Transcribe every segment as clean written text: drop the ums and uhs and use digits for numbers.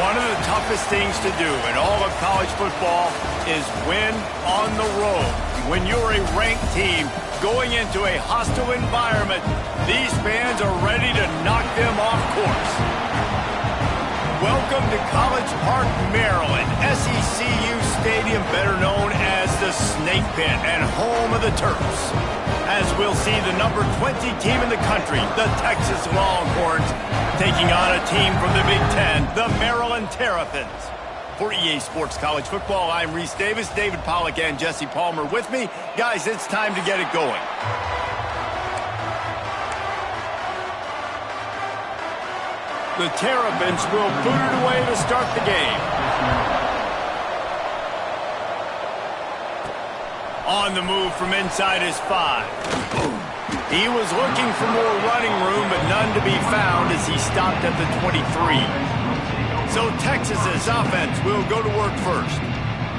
One of the toughest things to do in all of college football is win on the road. When you're a ranked team going into a hostile environment, these fans are ready to knock them off course. Welcome to College Park, Maryland, SECU Stadium, better known as the Snake Pit and home of the Terps. As we'll see the number 20 team in the country, the Texas Longhorns, taking on a team from the Big Ten, the Maryland Terrapins. For EA Sports College Football, I'm Reese Davis, David Pollack, and Jesse Palmer with me. Guys, it's time to get it going. The Terrapins will boot it away to start the game. On the move from inside his 5. He was looking for more running room, but none to be found as he stopped at the 23. So Texas's offense will go to work first.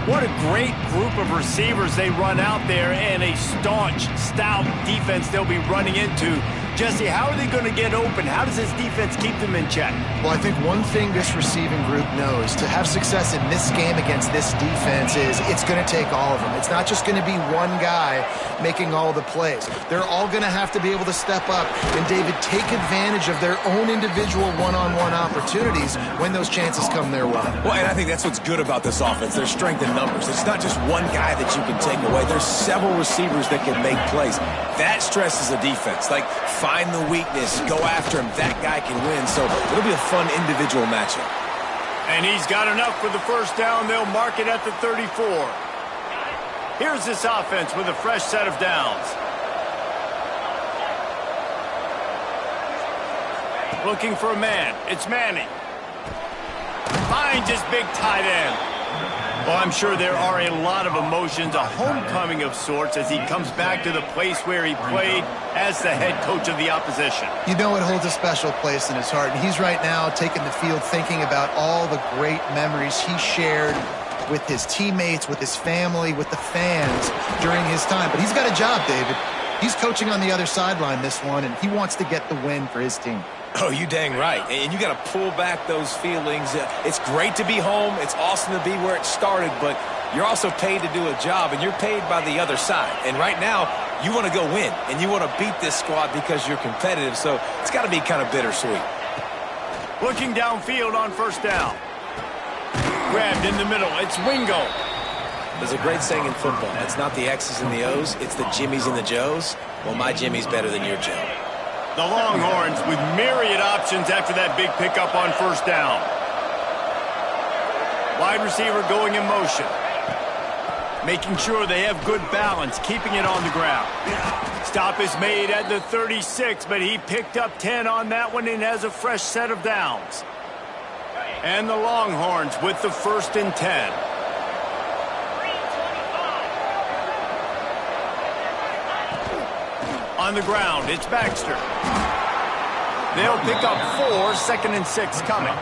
What a great group of receivers they run out there, and a staunch, stout defense they'll be running into. Jesse, how are they going to get open? How does this defense keep them in check? Well, I think one thing this receiving group knows to have success in this game against this defense is it's going to take all of them. It's not just going to be one guy making all the plays. They're all going to have to be able to step up and, David, take advantage of their own individual one-on-one opportunities when those chances come their way. Well, and I think that's what's good about this offense, their strength in numbers. It's not just one guy that you can take away. There's several receivers that can make plays. That stresses the defense. Like, find the weakness, go after him. That guy can win. So it'll be a fun individual matchup. And he's got enough for the first down. They'll mark it at the 34. Here's this offense with a fresh set of downs. Looking for a man. It's Manning. Finds his big tight end. Well, I'm sure there are a lot of emotions, a homecoming of sorts, as he comes back to the place where he played as the head coach of the opposition. You know it holds a special place in his heart, and he's right now taking the field thinking about all the great memories he shared with his teammates, with his family, with the fans during his time. But he's got a job, David. He's coaching on the other sideline this one, and he wants to get the win for his team. Oh, you dang right. And you got to pull back those feelings. It's great to be home. It's awesome to be where it started, but you're also paid to do a job, and you're paid by the other side. And right now, you want to go win, and you want to beat this squad because you're competitive, so it's got to be kind of bittersweet. Looking downfield on first down. Grabbed in the middle. It's Wingo. There's a great saying in football. It's not the X's and the O's. It's the Jimmies and the Joes. Well, my Jimmy's better than your Joe. The Longhorns with myriad options after that big pickup on first down. Wide receiver going in motion. Making sure they have good balance, keeping it on the ground. Stop is made at the 36, but he picked up 10 on that one and has a fresh set of downs. And the Longhorns with the 1st and 10. On the ground, it's Baxter. They'll pick up 4, 2nd and 6 coming.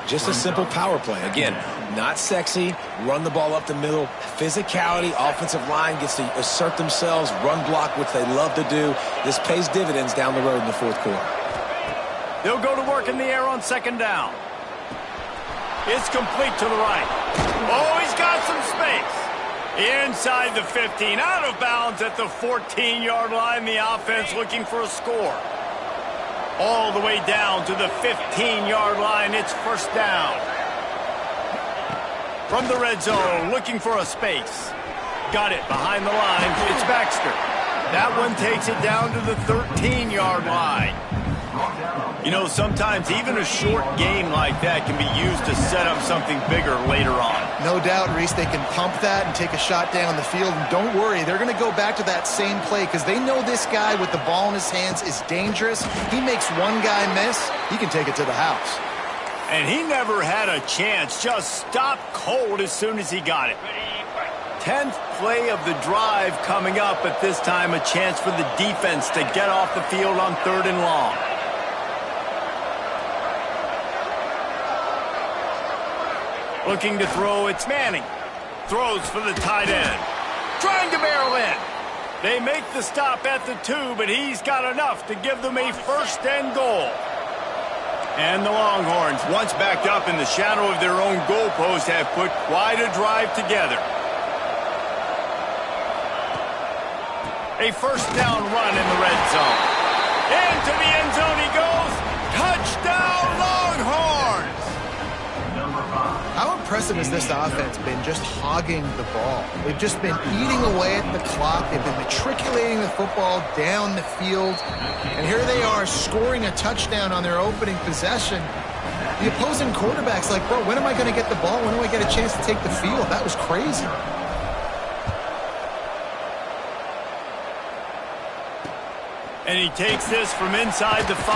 Just a simple power play. Again, not sexy, run the ball up the middle. Physicality, offensive line gets to assert themselves, run block, which they love to do. This pays dividends down the road in the 4th quarter. They'll go to work in the air on 2nd down. It's complete to the right. Oh, he's got some space. Inside the 15, out of bounds at the 14-yard line. The offense looking for a score. All the way down to the 15-yard line. It's first down. From the red zone, looking for a space. Got it behind the line. It's Baxter. That one takes it down to the 13-yard line. You know, sometimes even a short game like that can be used to set up something bigger later on. No doubt, Reese, they can pump that and take a shot down the field. And don't worry, they're going to go back to that same play because they know this guy with the ball in his hands is dangerous. He makes one guy miss, he can take it to the house. And he never had a chance, just stopped cold as soon as he got it. 10th play of the drive coming up, but this time a chance for the defense to get off the field on 3rd and long. Looking to throw, it's Manning. Throws for the tight end. Trying to barrel in. They make the stop at the 2, but he's got enough to give them a 1st and goal. And the Longhorns, once backed up in the shadow of their own goalpost, have put quite a drive together. A first down run in the red zone. Into the end zone he goes. Touchdown, Longhorns! How impressive has this offense been just hogging the ball? They've just been eating away at the clock. They've been matriculating the football down the field. And here they are scoring a touchdown on their opening possession. The opposing quarterback's like, bro, when am I going to get the ball? When do I get a chance to take the field? That was crazy. And he takes this from inside the 5.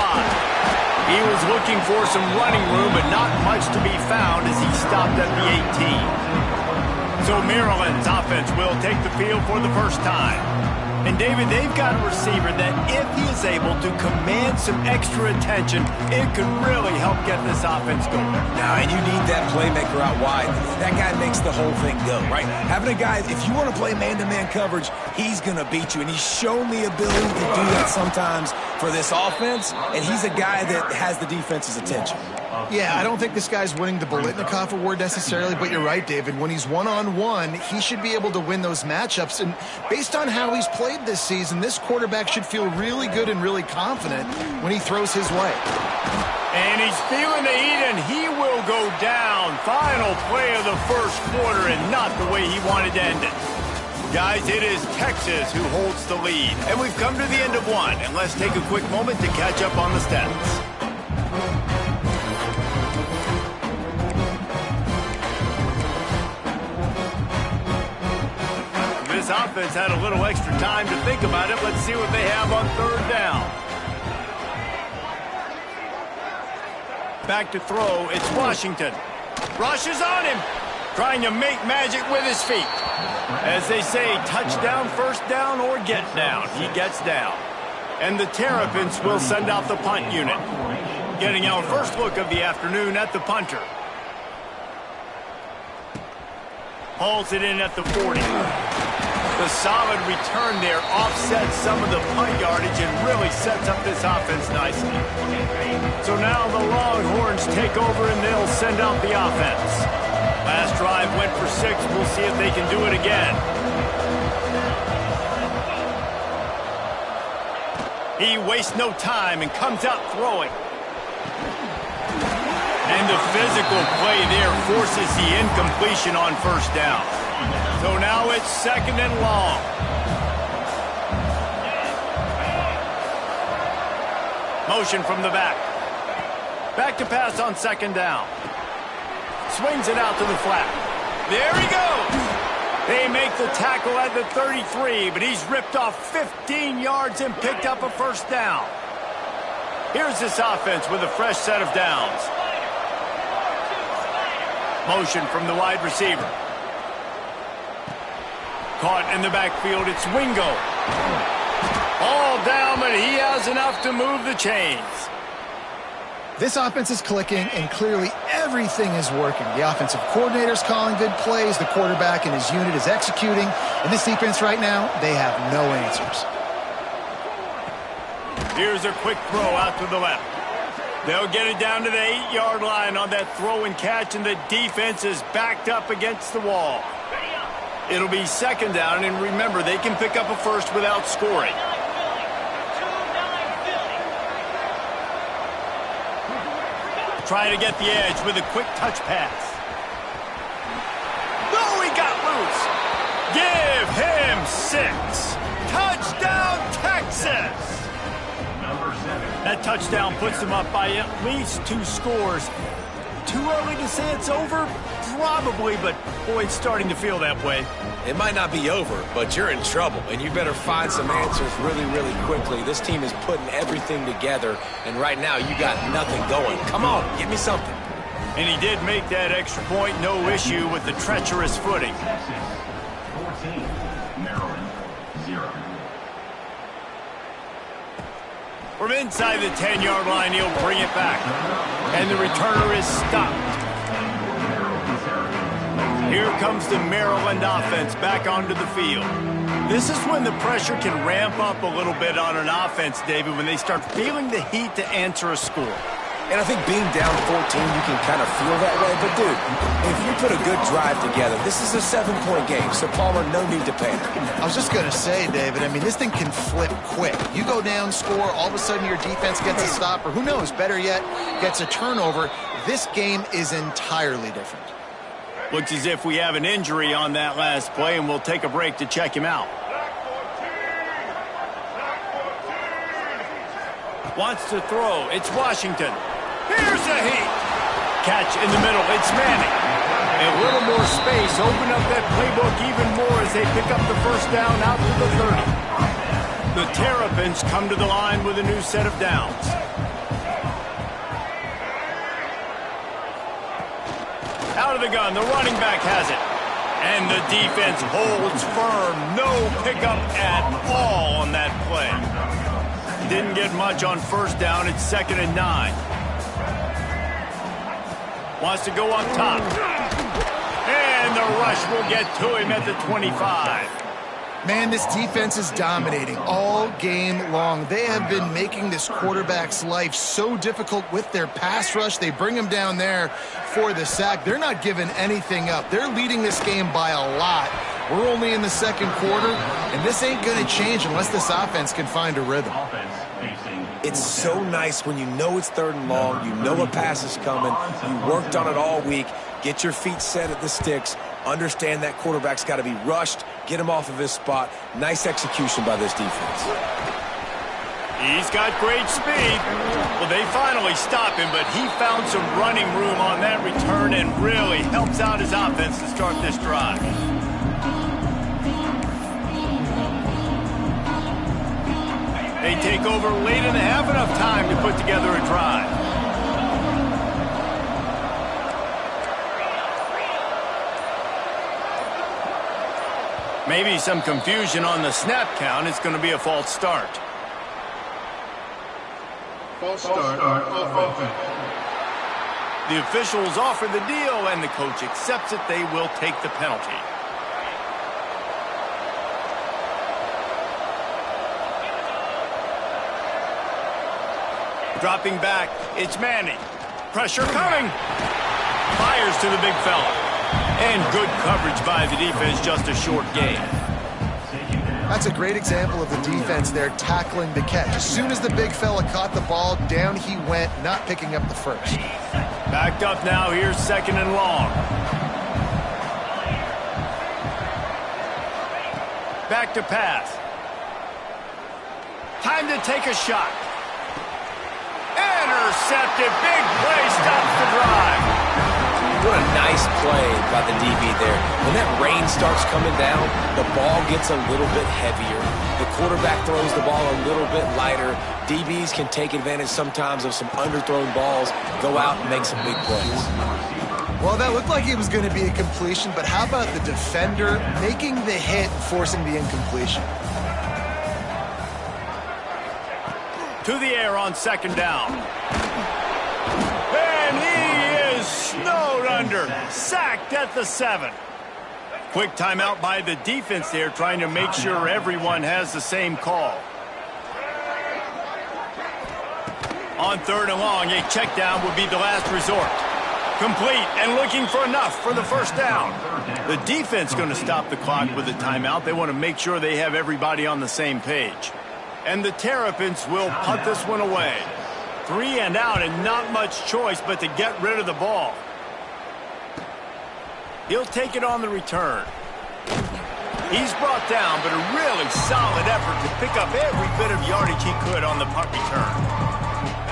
He was looking for some running room, but not much to be found as he stopped at the 18. So Maryland's offense will take the field for the first time. And, David, they've got a receiver that if he is able to command some extra attention, it could really help get this offense going. Now, and you need that playmaker out wide. That guy makes the whole thing go, right? Having a guy, if you want to play man-to-man coverage, he's going to beat you. And he's shown the ability to do that sometimes for this offense, and he's a guy that has the defense's attention. Yeah, I don't think this guy's winning the Biletnikoff Award necessarily, but you're right, David. When he's one-on-one, he should be able to win those matchups. And based on how he's played this season, this quarterback should feel really good and really confident when he throws his way. And he's feeling the heat, and he will go down. Final play of the first quarter, and not the way he wanted to end it. Guys, it is Texas who holds the lead. And we've come to the end of one. And let's take a quick moment to catch up on the stats. This offense had a little extra time to think about it. Let's see what they have on third down. Back to throw. It's Washington. Rush is on him. Trying to make magic with his feet. As they say, touchdown, first down, or get down. He gets down. And the Terrapins will send out the punt unit. Getting our first look of the afternoon at the punter. Hauls it in at the 40. The solid return there offsets some of the punt yardage and really sets up this offense nicely. So now the Longhorns take over and they'll send out the offense. Last drive went for 6. We'll see if they can do it again. He wastes no time and comes out throwing. And the physical play there forces the incompletion on first down. So now it's second and long. Motion from the back. Back to pass on second down. Swings it out to the flat. There he goes. They make the tackle at the 33, but he's ripped off 15 yards and picked up a first down. Here's this offense with a fresh set of downs. Motion from the wide receiver. Caught in the backfield, it's Wingo. All down, but he has enough to move the chains. This offense is clicking, and clearly everything is working. The offensive coordinator's calling good plays. The quarterback and his unit is executing. And this defense right now, they have no answers. Here's a quick throw out to the left. They'll get it down to the 8-yard line on that throw and catch, and the defense is backed up against the wall. It'll be second down, and remember, they can pick up a first without scoring. Try to get the edge with a quick touch pass. Oh, he got loose. Give him 6. Touchdown, Texas. That touchdown puts them up by at least 2 scores. Too early to say it's over? Probably, but boy, it's starting to feel that way. It might not be over, but you're in trouble, and you better find some answers really, really quickly. This team is putting everything together, and right now you got nothing going. Come on, give me something. And he did make that extra point, no issue with the treacherous footing. 14, Maryland, 0. From inside the 10-yard line, he'll bring it back. And the returner is stopped. Here comes the Maryland offense back onto the field. This is when the pressure can ramp up a little bit on an offense, David, when they start feeling the heat to answer a score. And I think being down 14, you can kind of feel that way. But, dude, if you put a good drive together, this is a 7-point game. So, Palmer, no need to panic. I was just going to say, David, I mean, this thing can flip quick. You go down, score, all of a sudden your defense gets a stop, or who knows, better yet, gets a turnover. This game is entirely different. Looks as if we have an injury on that last play, and we'll take a break to check him out. Wants to throw. It's Washington. Here's a heat. Catch in the middle. It's Manning. A little more space. Open up that playbook even more as they pick up the first down out to the 30. The Terrapins come to the line with a new set of downs. Out of the gun. The running back has it. And the defense holds firm. No pickup at all on that play. Didn't get much on first down. It's 2nd and 9. Wants to go up top. And the rush will get to him at the 25. Man, this defense is dominating all game long. They have been making this quarterback's life so difficult with their pass rush. They bring him down there for the sack. They're not giving anything up. They're leading this game by a lot. We're only in the second quarter, and this ain't going to change unless this offense can find a rhythm. It's so nice when you know it's 3rd and long, you know a pass is coming, you worked on it all week, get your feet set at the sticks, understand that quarterback's got to be rushed, get him off of his spot. Nice execution by this defense. He's got great speed. Well, they finally stop him, but he found some running room on that return and really helps out his offense to start this drive. They take over late in the half, enough time to put together a drive. Maybe some confusion on the snap count. It's going to be a false start. False start of offense. The officials offer the deal, and the coach accepts it. They will take the penalty. Dropping back, it's Manning. Pressure coming. Fires to the big fella. And good coverage by the defense, just a short gain. That's a great example of the defense there tackling the catch. As soon as the big fella caught the ball, down he went, not picking up the first. Backed up now, here's 2nd and long. Back to pass. Time to take a shot. Intercepted. Big play stops the drive. What a nice play by the DB there. When that rain starts coming down, the ball gets a little bit heavier. The quarterback throws the ball a little bit lighter. DBs can take advantage sometimes of some underthrown balls, go out and make some big plays. Well, that looked like it was going to be a completion, but how about the defender making the hit and forcing the incompletion? To the air on 2nd down. And he is snowed under. Sacked at the 7. Quick timeout by the defense there, trying to make sure everyone has the same call. On 3rd and long, a check down would be the last resort. Complete and looking for enough for the first down. The defense going to stop the clock with a timeout. They want to make sure they have everybody on the same page. And the Terrapins will punt this one away. 3 and out, and not much choice but to get rid of the ball. He'll take it on the return. He's brought down, but a really solid effort to pick up every bit of yardage he could on the punt return.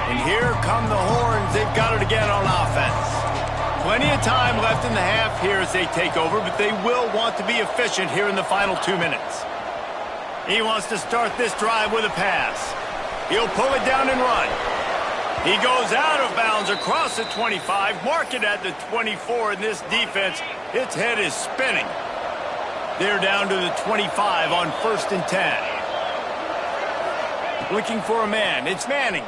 And here come the horns. They've got it again on offense. Plenty of time left in the half here as they take over, but they will want to be efficient here in the final 2 minutes. He wants to start this drive with a pass. He'll pull it down and run. He goes out of bounds across the 25, mark it at the 24, and this defense, its head is spinning. They're down to the 25 on 1st and 10. Looking for a man. It's Manning.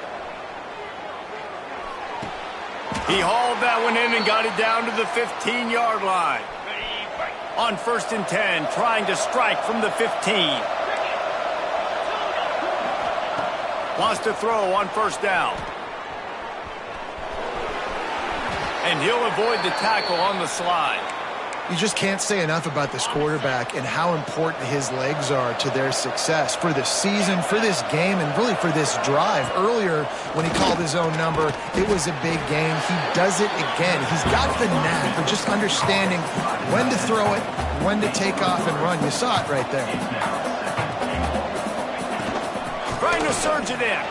He hauled that one in and got it down to the 15-yard line. On 1st and 10, trying to strike from the 15. Wants to throw on 1st down. And he'll avoid the tackle on the slide. You just can't say enough about this quarterback and how important his legs are to their success for this season, for this game, and really for this drive. Earlier, when he called his own number, it was a big game. He does it again. He's got the knack of just understanding when to throw it, when to take off and run. You saw it right there. Trying to surge it in.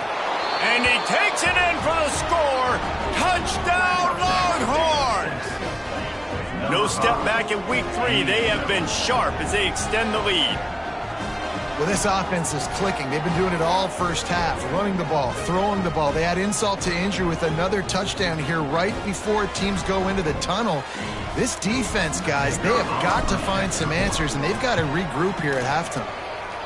And he takes it in for the score. Touchdown, Longhorns! No step back in week 3. They have been sharp as they extend the lead. Well, this offense is clicking. They've been doing it all first half, running the ball, throwing the ball. They add insult to injury with another touchdown here right before teams go into the tunnel. This defense, guys, they have got to find some answers, and they've got to regroup here at halftime.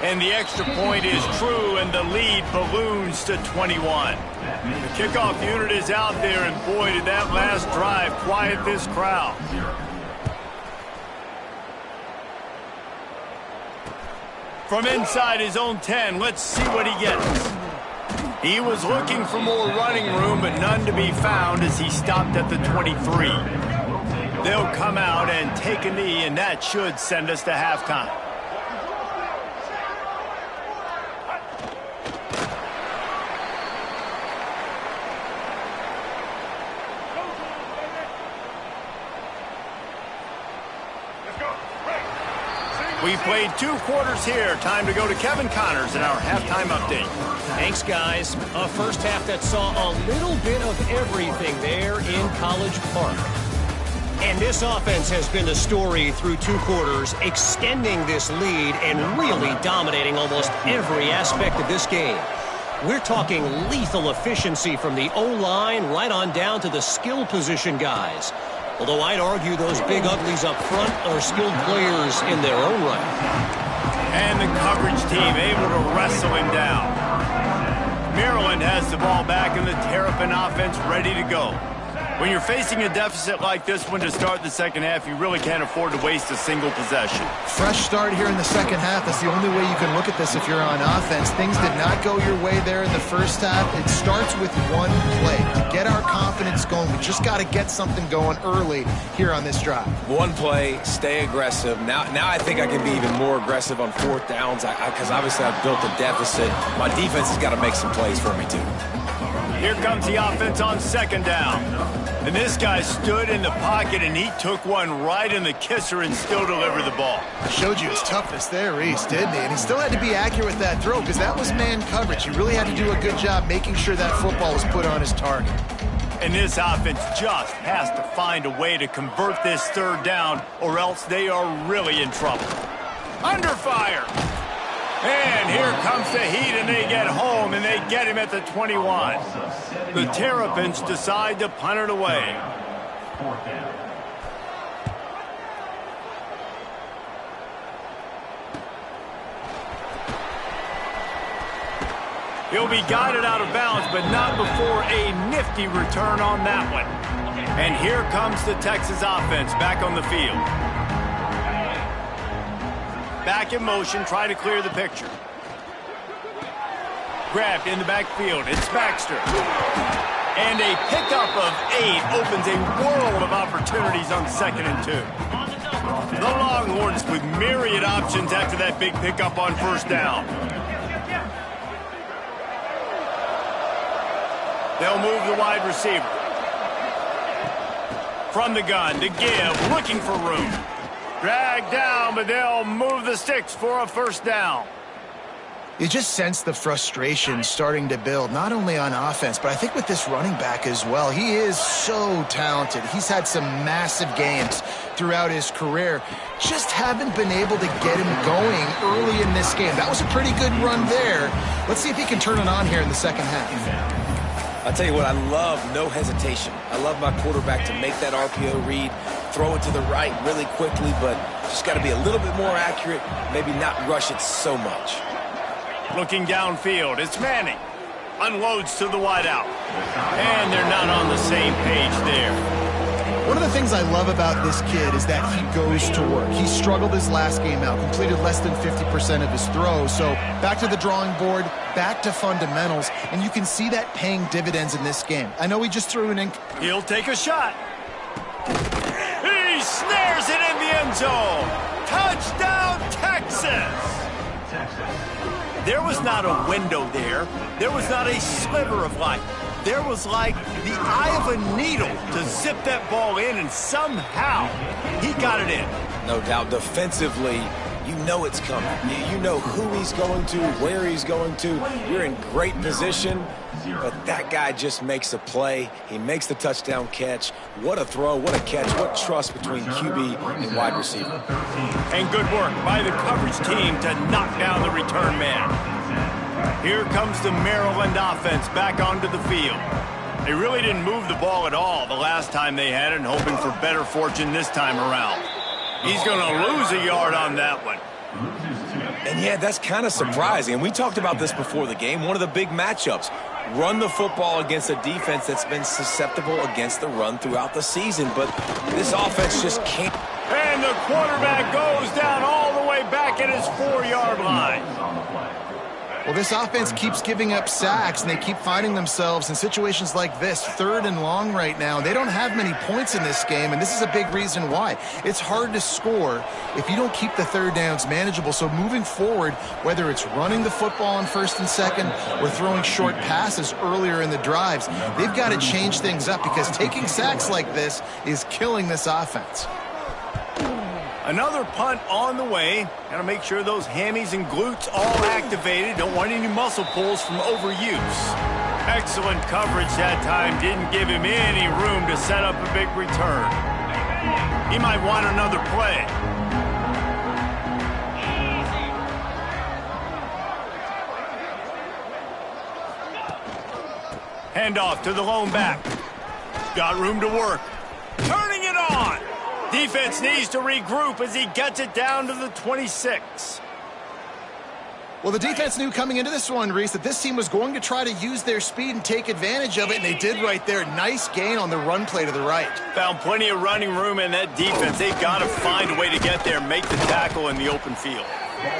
And the extra point is true, and the lead balloons to 21. The kickoff unit is out there, and boy, did that last drive quiet this crowd. From inside his own 10, let's see what he gets. He was looking for more running room, but none to be found as he stopped at the 23. They'll come out and take a knee, and that should send us to halftime. We played 2 quarters here. Time to go to Kevin Connors in our halftime update. Thanks, guys. A first half that saw a little bit of everything there in College Park. And this offense has been the story through 2 quarters, extending this lead and really dominating almost every aspect of this game. We're talking lethal efficiency from the O-line right on down to the skill position guys. Although I'd argue those big uglies up front are skilled players in their own right. And the coverage team able to wrestle him down. Maryland has the ball back and the Terrapin offense ready to go. When you're facing a deficit like this one to start the second half, you really can't afford to waste a single possession. Fresh start here in the second half. That's the only way you can look at this if you're on offense. Things did not go your way there in the first half. It starts with one play. To get our confidence going, we just got to get something going early here on this drive. One play, stay aggressive. Now I think I can be even more aggressive on 4th downs because obviously I've built a deficit. My defense has got to make some plays for me too. Here comes the offense on 2nd down. And this guy stood in the pocket, and he took one right in the kisser and still delivered the ball. Showed you his toughness there, Reese, didn't he? And he still had to be accurate with that throw because that was man coverage. He really had to do a good job making sure that football was put on his target. And this offense just has to find a way to convert this 3rd down, or else they are really in trouble. Under fire. And here comes the heat, and they get home, and they get him at the 21. The Terrapins decide to punt it away. 4th down. He'll be guided out of bounds, but not before a nifty return on that one. And here comes the Texas offense back on the field. Back in motion, try to clear the picture. Grabbed in the backfield, it's Baxter. And a pickup of 8 opens a world of opportunities on 2nd and 2. The Longhorns with myriad options after that big pickup on 1st down. They'll move the wide receiver. From the gun to give, looking for room. Dragged down, but they'll move the sticks for a 1st down. You just sense the frustration starting to build, not only on offense, but I think with this running back as well. He is so talented. He's had some massive games throughout his career. Just haven't been able to get him going early in this game. That was a pretty good run there. Let's see if he can turn it on here in the second half. I'll tell you what, I love no hesitation. I love my quarterback to make that RPO read, throw it to the right really quickly, but just got to be a little bit more accurate, maybe not rush it so much. Looking downfield, it's Manning. Unloads to the wideout. And they're not on the same page there. One of the things I love about this kid is that he goes to work. He struggled his last game out, completed less than 50% of his throws. So back to the drawing board, back to fundamentals, and you can see that paying dividends in this game. I know he just threw an He'll take a shot. he snares it in the end zone. Touchdown, Texas! There was not a window there. There was not a sliver of light. There was like the eye of a needle to zip that ball in, and somehow he got it in. No doubt defensively, you know it's coming. You know who he's going to, where he's going to. You're in great position, but that guy just makes a play. He makes the touchdown catch. What a throw, what a catch, what trust between QB and wide receiver. And good work by the coverage team to knock down the return man. Here comes the Maryland offense back onto the field. They really didn't move the ball at all the last time they had it, and hoping for better fortune this time around. He's going to lose a yard on that one. And yeah, that's kind of surprising. And we talked about this before the game. One of the big matchups. Run the football against a defense that's been susceptible against the run throughout the season. But this offense just can't. And the quarterback goes down all the way back at his 4-yard line. Well, this offense keeps giving up sacks, and they keep finding themselves in situations like this, 3rd and long right now. They don't have many points in this game, and this is a big reason why. It's hard to score if you don't keep the 3rd downs manageable. So moving forward, whether it's running the football on 1st and 2nd or throwing short passes earlier in the drives, they've got to change things up, because taking sacks like this is killing this offense. Another punt on the way. Got to make sure those hammies and glutes all activated. Don't want any muscle pulls from overuse. Excellent coverage that time. Didn't give him any room to set up a big return. He might want another play. Handoff to the lone back. Got room to work. Turning it on. Defense needs to regroup as he gets it down to the 26. Well, the defense knew coming into this one, Reese, that this team was going to try to use their speed and take advantage of it, and they did right there. Nice gain on the run play to the right. Found plenty of running room in that defense. They've got to find a way to get there, make the tackle in the open field.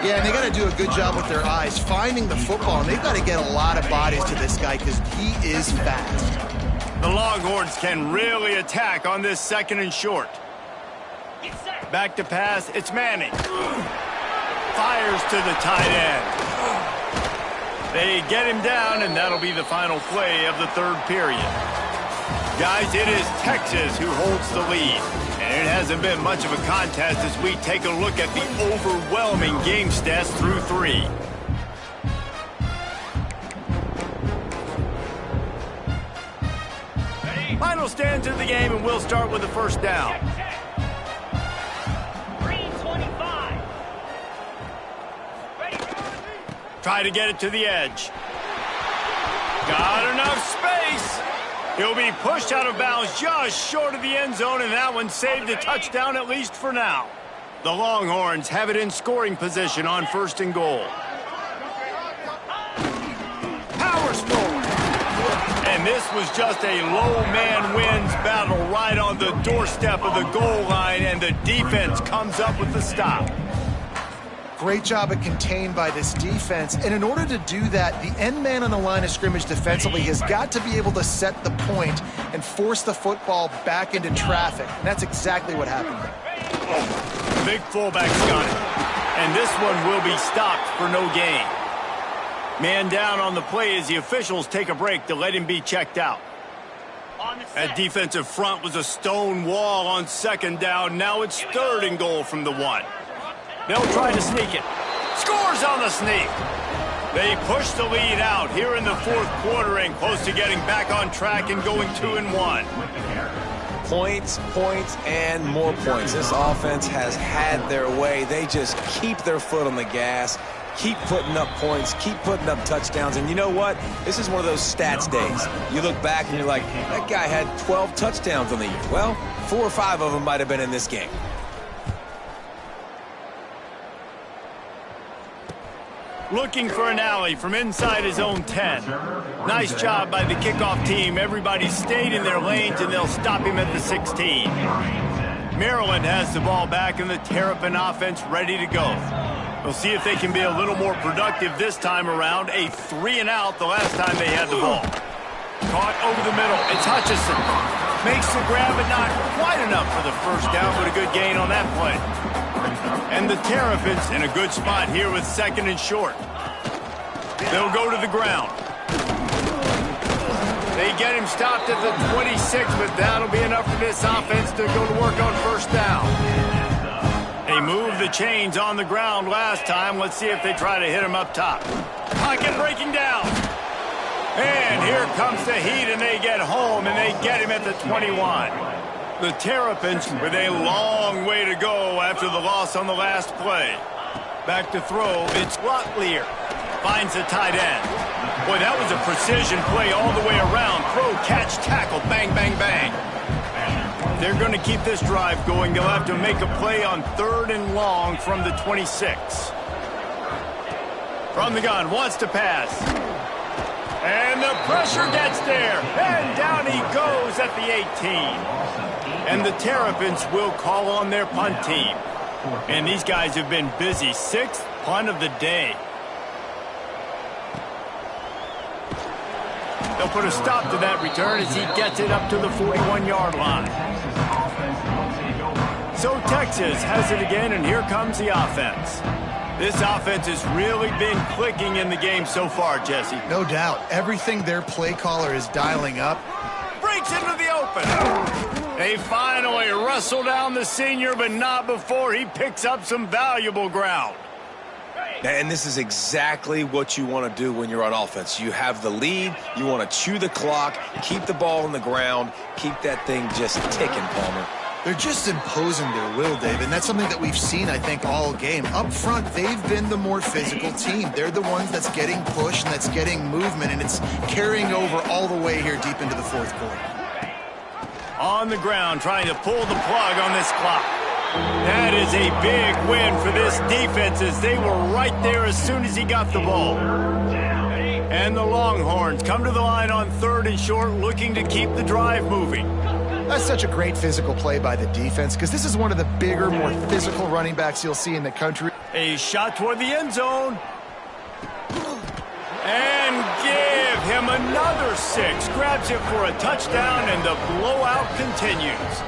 Yeah, and they got to do a good job with their eyes, finding the football, and they've got to get a lot of bodies to this guy because he is fast. The Longhorns can really attack on this 2nd and short. Back to pass, it's Manning. Fires to the tight end. They get him down, and that'll be the final play of the 3rd period. Guys, it is Texas who holds the lead. And it hasn't been much of a contest as we take a look at the overwhelming game stats through 3. Final stands of the game, and we'll start with the 1st down. Try to get it to the edge. Got enough space. He'll be pushed out of bounds just short of the end zone, and that one saved a touchdown at least for now. The Longhorns have it in scoring position on 1st and goal. Powers forward. And this was just a low man wins battle right on the doorstep of the goal line, and the defense comes up with the stop. Great job at contained by this defense. And in order to do that, the end man on the line of scrimmage defensively has got to be able to set the point and force the football back into traffic. And that's exactly what happened there. Big fullback's got it. And this one will be stopped for no gain. Man down on the play as the officials take a break to let him be checked out. That defensive front was a stone wall on 2nd down. Now it's 3rd and goal from the 1. They'll try to sneak it. Scores on the sneak. They push the lead out here in the 4th quarter and close to getting back on track and going 2-1. Points, points, and more points. This offense has had their way. They just keep their foot on the gas, keep putting up points, keep putting up touchdowns. And you know what? This is one of those stats days. You look back and you're like, that guy had 12 touchdowns on the year. Well, 4 or 5 of them might have been in this game. Looking for an alley from inside his own 10. Nice job by the kickoff team. Everybody stayed in their lanes, and they'll stop him at the 16. Maryland has the ball back, and the Terrapin offense ready to go. We'll see if they can be a little more productive this time around. A 3-and-out the last time they had the ball. Caught over the middle. It's Hutchinson. Makes the grab, but not quite enough for the first down, but a good gain on that play. And the Terrapins in a good spot here with 2nd and short. They'll go to the ground. They get him stopped at the 26, but that'll be enough for this offense to go to work on first down. They moved the chains on the ground last time. Let's see if they try to hit him up top. Pocket breaking down. And here comes the Heat, and they get home, and they get him at the 21. The Terrapins with a long way to go after the loss on the last play. Back to throw, it's Locklear. Finds the tight end. Boy, that was a precision play all the way around. Throw, catch, tackle, bang, bang, bang. They're going to keep this drive going. They'll have to make a play on 3rd and long from the 26. From the gun, wants to pass. And the pressure gets there. And down he goes at the 18. And the Terrapins will call on their punt team. And these guys have been busy. 6th punt of the day. They'll put a stop to that return as he gets it up to the 41-yard line. So Texas has it again, and here comes the offense. This offense has really been clicking in the game so far, Jesse. No doubt. Everything their play caller is dialing up. Breaks into the open. They finally wrestle down the senior, but not before he picks up some valuable ground. And this is exactly what you want to do when you're on offense. You have the lead. You want to chew the clock, keep the ball on the ground, keep that thing just ticking, Palmer. They're just imposing their will, Dave, and that's something that we've seen, I think, all game. Up front, they've been the more physical team. They're the ones that's getting pushed and that's getting movement, and it's carrying over all the way here deep into the 4th quarter. On the ground, trying to pull the plug on this clock. That is a big win for this defense as they were right there as soon as he got the ball. And the Longhorns come to the line on 3rd and short, looking to keep the drive moving. That's such a great physical play by the defense because this is one of the bigger, more physical running backs you'll see in the country. A shot toward the end zone. And give him another 6. Grabs it for a touchdown, and the blowout continues.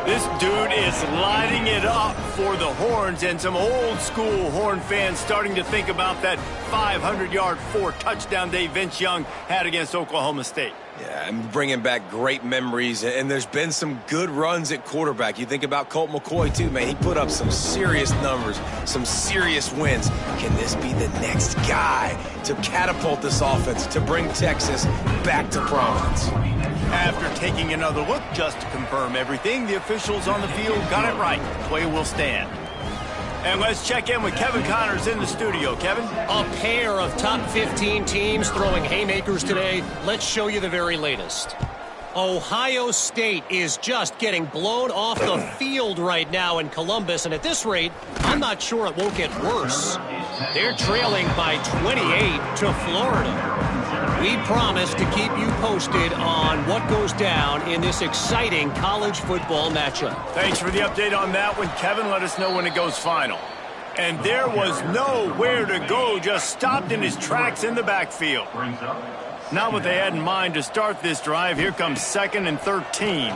This dude is lighting it up for the Horns, and some old-school Horn fans starting to think about that 500-yard 4-touchdown day Vince Young had against Oklahoma State. Yeah, I'm bringing back great memories, and there's been some good runs at quarterback. You think about Colt McCoy, too, man. He put up some serious numbers, some serious wins. Can this be the next guy to catapult this offense, to bring Texas back to prominence? After taking another look just to confirm everything, the officials on the field got it right. Play will stand. And let's check in with Kevin Connors in the studio. Kevin? A pair of top 15 teams throwing haymakers today. Let's show you the very latest. Ohio State is just getting blown off the field right now in Columbus, and at this rate, I'm not sure it won't get worse. They're trailing by 28 to Florida. We promise to keep you posted on what goes down in this exciting college football matchup. Thanks for the update on that one, Kevin. Let us know when it goes final. And there was nowhere to go, just stopped in his tracks in the backfield. Not what they had in mind to start this drive. Here comes 2nd and 13.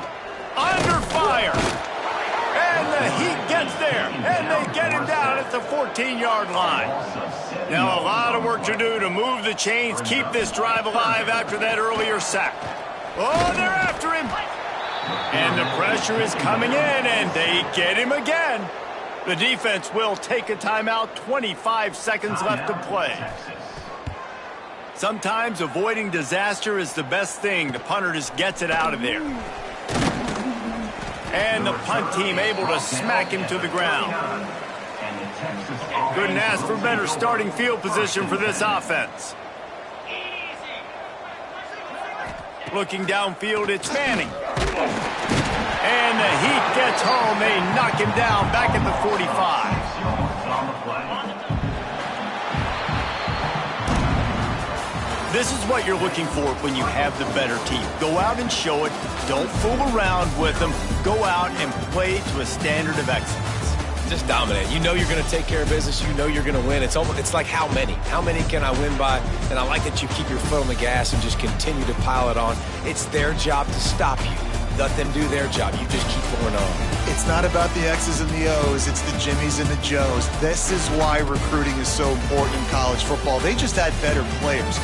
Under fire. And the Heat gets there. And they get him down at the 14-yard line. Now a lot of work to do to move the chains, keep this drive alive after that earlier sack. Oh, they're after him. And the pressure is coming in, and they get him again. The defense will take a timeout. 25 seconds left to play. Sometimes avoiding disaster is the best thing. The punter just gets it out of there. And the punt team able to smack him to the ground. Couldn't ask for better starting field position for this offense. Looking downfield, it's Manning. And the Heat gets home. They knock him down back at the 45. This is what you're looking for when you have the better team. Go out and show it. Don't fool around with them. Go out and play to a standard of excellence. just dominate. You know you're going to take care of business. You know you're going to win. It's like how many? How many can I win by? And I like that you keep your foot on the gas and just continue to pile it on. It's their job to stop you. Let them do their job. You just keep going on. It's not about the X's and the O's. It's the Jimmies and the Joes. This is why recruiting is so important in college football. They just had better players.